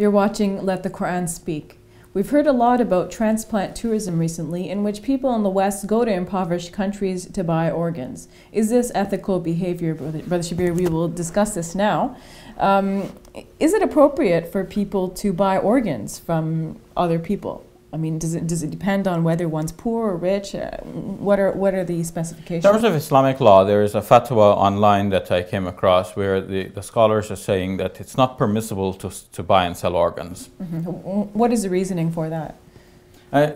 You're watching Let the Quran Speak. We've heard a lot about transplant tourism recently, in which people in the West go to impoverished countries to buy organs. Is this ethical behavior, Brother Shabir? We will discuss this now. Is it appropriate for people to buy organs from other people? I mean, does it depend on whether one's poor or rich? What are the specifications? In terms of Islamic law, there is a fatwa online that I came across where the scholars are saying that it's not permissible to buy and sell organs. Mm-hmm. What is the reasoning for that? I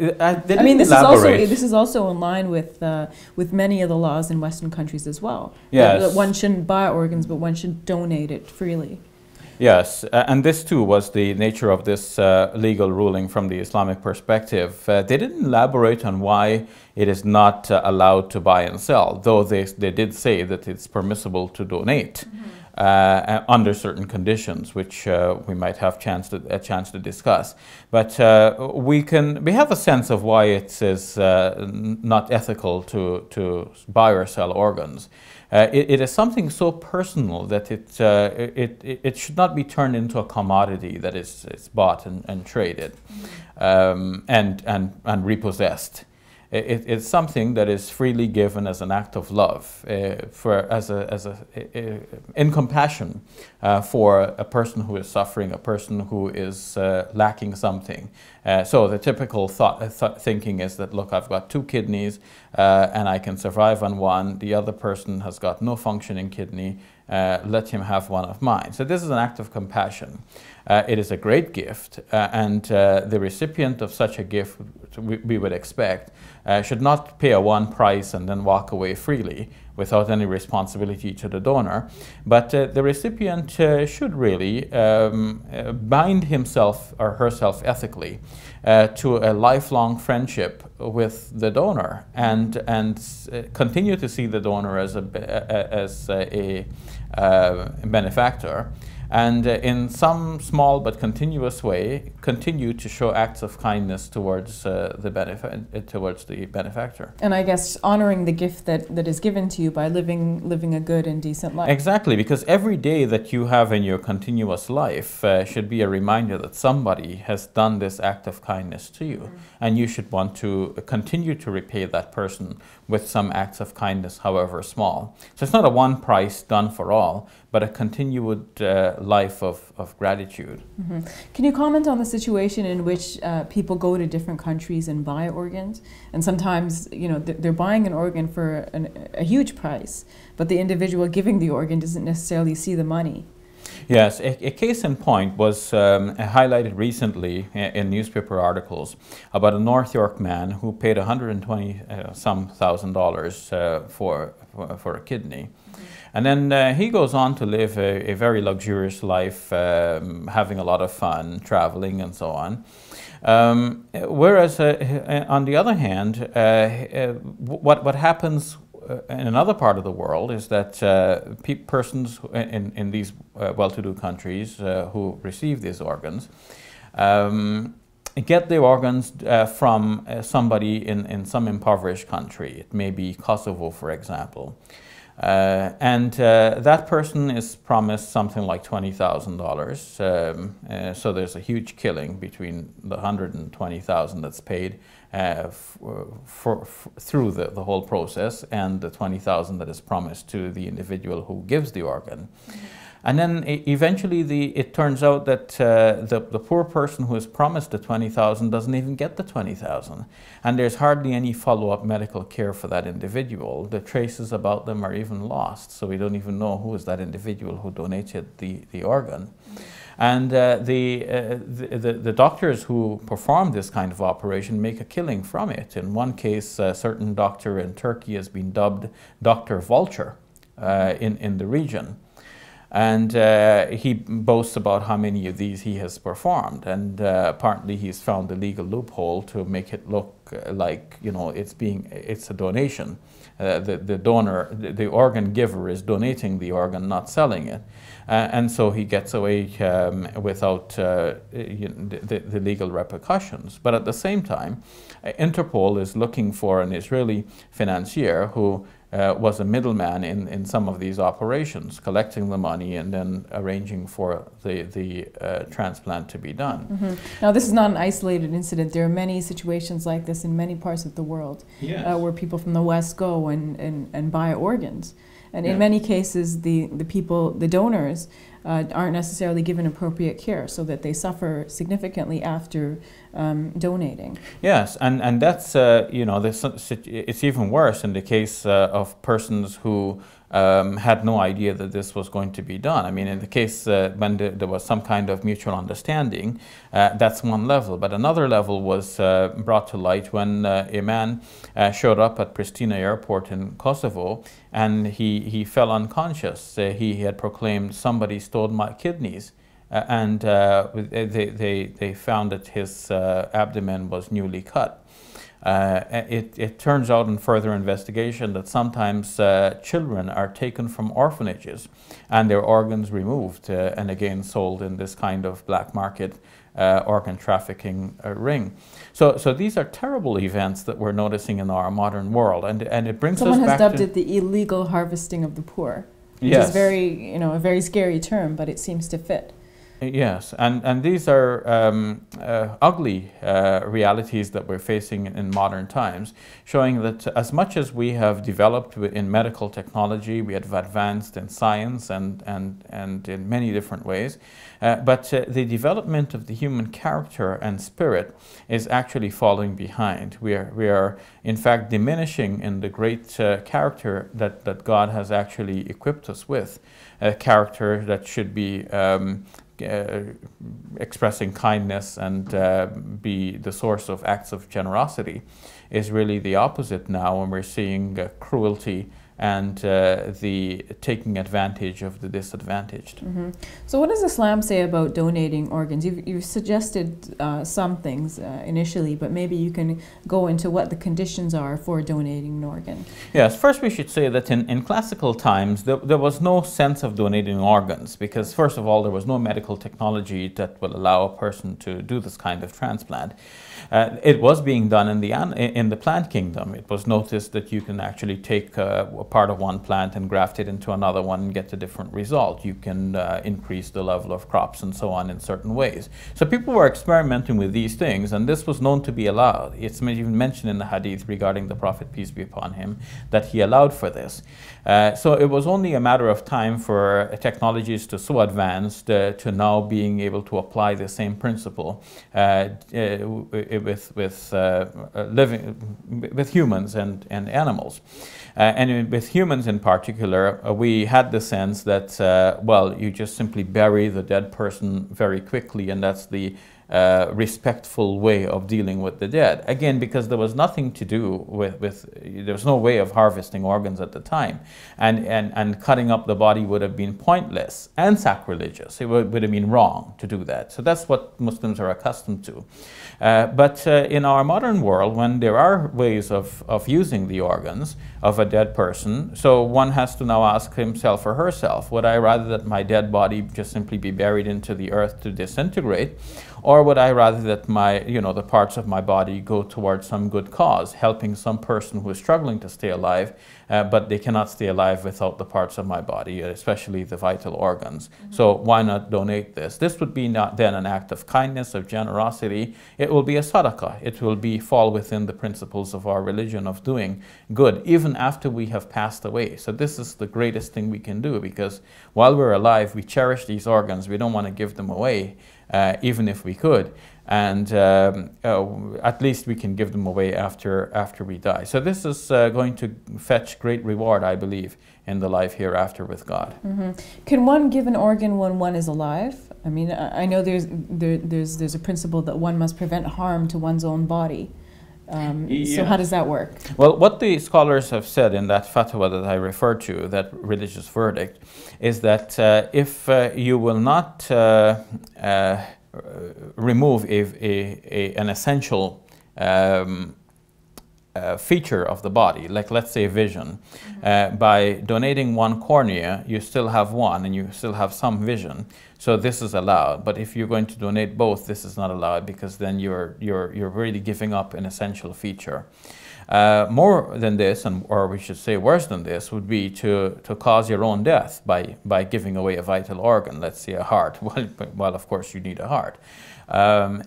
mean, this is also in line with many of the laws in Western countries as well. Yes. That one shouldn't buy organs, but one should donate it freely. Yes, and this too was the nature of this legal ruling from the Islamic perspective. They didn't elaborate on why it is not allowed to buy and sell, though they did say that it's permissible to donate under certain conditions, which we might have a chance to discuss. But we have a sense of why it is not ethical to buy or sell organs. It is something so personal that it should not be turned into a commodity that is bought and traded and repossessed. It's something that is freely given as an act of love, in compassion for a person who is suffering, a person who is lacking something. So the typical thinking is that, look, I've got 2 kidneys and I can survive on one. The other person has got no functioning kidney. Let him have one of mine. So this is an act of compassion. It is a great gift, and the recipient of such a gift, we would expect, should not pay one price and then walk away freely without any responsibility to the donor. But the recipient should really bind himself or herself ethically to a lifelong friendship with the donor and continue to see the donor as a benefactor, and in some small but continuous way continue to show acts of kindness towards the benefactor. And I guess honoring the gift that is given to you by living a good and decent life. Exactly, because every day that you have in your continuous life should be a reminder that somebody has done this act of kindness to you, and you should want to continue to repay that person with some acts of kindness, however small. So it's not a one price done for all, but a continued life of gratitude. Mm-hmm. Can you comment on the situation in which people go to different countries and buy organs? And sometimes, you know, they're buying an organ for a huge price, but the individual giving the organ doesn't necessarily see the money. Yes, a case in point was highlighted recently in newspaper articles about a North York man who paid $120,000 for a kidney. And then he goes on to live a very luxurious life, having a lot of fun, traveling and so on. Whereas on the other hand, what happens in another part of the world is that persons in these well-to-do countries who receive these organs get the organs from somebody in some impoverished country. It may be Kosovo, for example. And that person is promised something like $20,000. So there's a huge killing between the $120,000 that's paid through the whole process and the $20,000 that is promised to the individual who gives the organ. And then eventually it turns out that the poor person who is promised the $20,000 doesn't even get the $20,000. And there's hardly any follow-up medical care for that individual. The traces about them are even lost. So we don't even know who is that individual who donated the organ. And the doctors who perform this kind of operation make a killing from it. In one case, a certain doctor in Turkey has been dubbed Dr. Vulture in the region. And he boasts about how many of these he has performed, and apparently he's found a legal loophole to make it look like, you know, it's a donation. The donor, the organ giver, is donating the organ, not selling it, and so he gets away without the legal repercussions. But at the same time, Interpol is looking for an Israeli financier who was a middleman in some of these operations, collecting the money and then arranging for the transplant to be done. Mm-hmm. Now, this is not an isolated incident. There are many situations like this in many parts of the world. Yes. Where people from the West go and buy organs. And in Yeah. many cases, the people, the donors, aren't necessarily given appropriate care, so that they suffer significantly after donating. Yes, and that's, you know, it's even worse in the case of persons who had no idea that this was going to be done. I mean, in the case when there was some kind of mutual understanding, that's one level. But another level was brought to light when a man showed up at Pristina Airport in Kosovo, and he fell unconscious. He had proclaimed, "Somebody stole my kidneys." And they found that his abdomen was newly cut. It turns out in further investigation that sometimes children are taken from orphanages and their organs removed and again sold in this kind of black market organ trafficking ring. So these are terrible events that we're noticing in our modern world, and it brings us back to... Someone has dubbed it the illegal harvesting of the poor, which Yes. is very, you know, a very scary term, but it seems to fit. Yes, and these are ugly realities that we're facing in modern times, showing that as much as we have developed in medical technology, we have advanced in science and in many different ways, but the development of the human character and spirit is actually falling behind. We are in fact diminishing in the great character that God has actually equipped us with, a character that should be expressing kindness and be the source of acts of generosity, is really the opposite now, and we're seeing cruelty and the taking advantage of the disadvantaged. Mm-hmm. So what does Islam say about donating organs? You've suggested some things initially, but maybe you can go into what the conditions are for donating an organ. Yes, first we should say that in classical times there was no sense of donating organs, because first of all there was no medical technology that will allow a person to do this kind of transplant. It was being done in the plant kingdom. It was noticed that you can actually take a part of one plant and graft it into another one and get a different result. You can increase the level of crops and so on in certain ways. So people were experimenting with these things, and this was known to be allowed. It's even mentioned in the hadith regarding the Prophet, peace be upon him, that he allowed for this. So it was only a matter of time for technologies to so advanced to now being able to apply the same principle with humans and animals. And with humans in particular, we had the sense that, well, you just simply bury the dead person very quickly, and that's the respectful way of dealing with the dead. Again, because there was nothing to do there was no way of harvesting organs at the time. And cutting up the body would have been pointless and sacrilegious. It would have been wrong to do that. So that's what Muslims are accustomed to. But in our modern world, when there are ways of using the organs of a dead person, so one has to now ask himself or herself, would I rather that my dead body just simply be buried into the earth to disintegrate, or would I rather that the parts of my body go towards some good cause, helping some person who is struggling to stay alive, but they cannot stay alive without the parts of my body, especially the vital organs. Mm-hmm. So why not donate this? This would be not then an act of kindness, of generosity. It will be a sadaqah. It will fall within the principles of our religion of doing good, even after we have passed away. So this is the greatest thing we can do, because while we're alive, we cherish these organs. We don't want to give them away, even if we could. And at least we can give them away after we die. So this is going to fetch great reward, I believe, in the life hereafter with God. Mm-hmm. Can one give an organ when one is alive? I mean, I know there's a principle that one must prevent harm to one's own body. Yeah. So how does that work? Well, what the scholars have said in that fatwa that I referred to, that religious verdict, is that if you will not remove an essential feature of the body, like let's say vision, by donating one cornea, you still have one and you still have some vision. So this is allowed. But if you're going to donate both, this is not allowed, because then you're really giving up an essential feature. More than this, or we should say worse than this, would be to cause your own death by giving away a vital organ, let's say a heart. Well, of course you need a heart.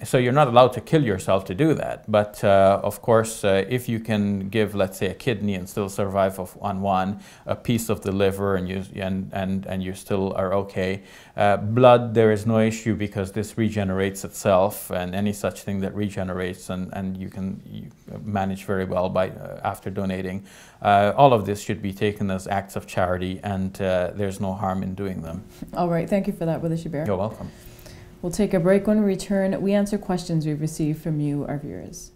So you're not allowed to kill yourself to do that. But of course, if you can give, let's say, a kidney and still survive on one, a piece of the liver, and you still are okay. Blood, there is no issue because this regenerates itself, and any such thing that regenerates, and you manage very well by after donating. All of this should be taken as acts of charity, and there's no harm in doing them. All right, thank you for that, Brother Shabir. You're welcome. We'll take a break. When we return, we answer questions we've received from you, our viewers.